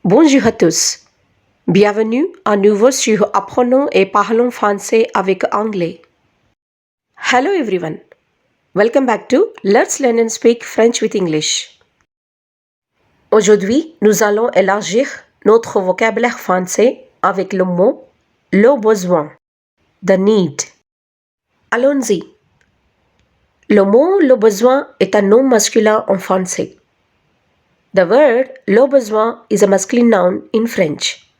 Bonjour à tous. Bienvenue à nouveau sur Apprenons et parlons français avec anglais. Hello everyone. Welcome back to Let's Learn and Speak French with English. Aujourd'hui, nous allons élargir notre vocabulaire français avec le mot le besoin, the need. Allons-y. Le mot le besoin est un nom masculin en français. The word le besoin is a masculine noun in French.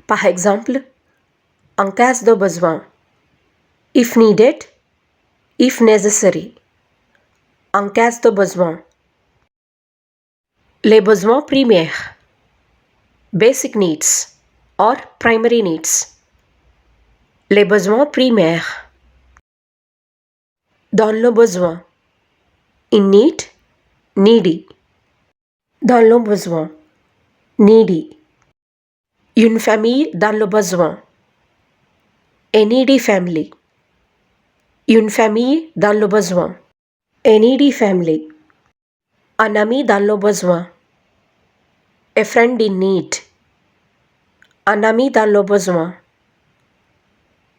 Par exemple, en cas de besoin, if needed, if necessary. En cas de besoin. Les besoins primaires, basic needs or primary needs. Les besoins primaires. Dans le besoin, in need, needy. Dans le besoin, needy. Une famille dans le besoin, a needy family. Une famille dans le besoin, a needy family. Un ami dans le besoin, a friend in need. Un ami dans le besoin,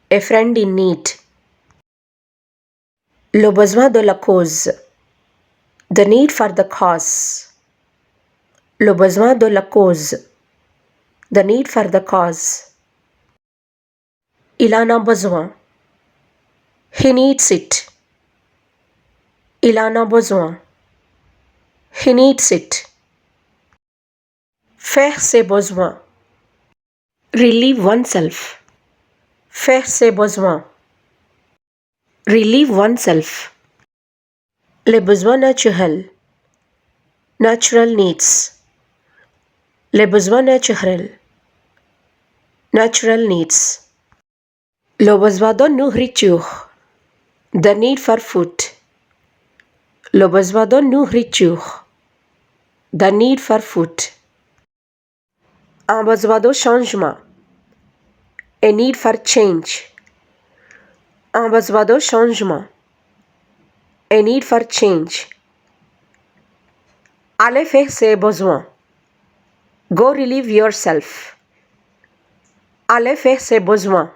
a friend in need. Le besoin de la cause, the need for the cause. Le besoin de la cause, the need for the cause. Il en a besoin, he needs it. Il en a besoin, he needs it. Faire ses besoins, relieve oneself. Faire ses besoins, relieve oneself. Les besoins naturels, natural needs. Les besoins naturels, natural needs. Le besoin de nourriture, the need for food. Le besoin de nourriture, the need for food. Un besoin de changement, a need for change. Un besoin de changement, a need for change. Allez faire ses besoins, go relieve yourself. Allez faire ses besoins,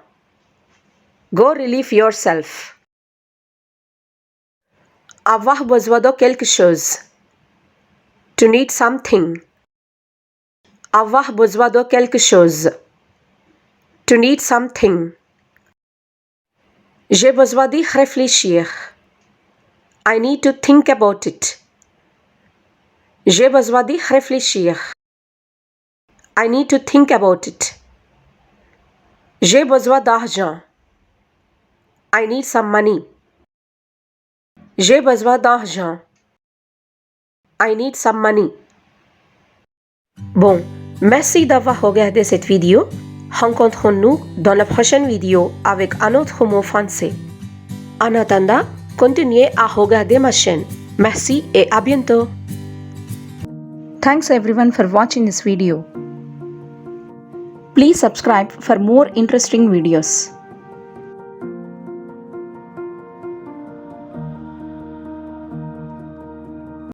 go relieve yourself. Avoir besoin de quelque chose, to need something. Avoir besoin de quelque chose, to need something. J'ai besoin d'y réfléchir, I need to think about it. J'ai besoin d'y réfléchir, I need to think about it. J'ai besoin d'argent, I need some money. J'ai besoin d'argent, I need some money. Bon, merci d'avoir regardé cette vidéo. Rencontrons-nous dans la prochaine vidéo avec un autre mot français. En attendant, continuez à regarder ma chaîne. Merci et à bientôt. Thanks everyone for watching this video. Please subscribe for more interesting videos.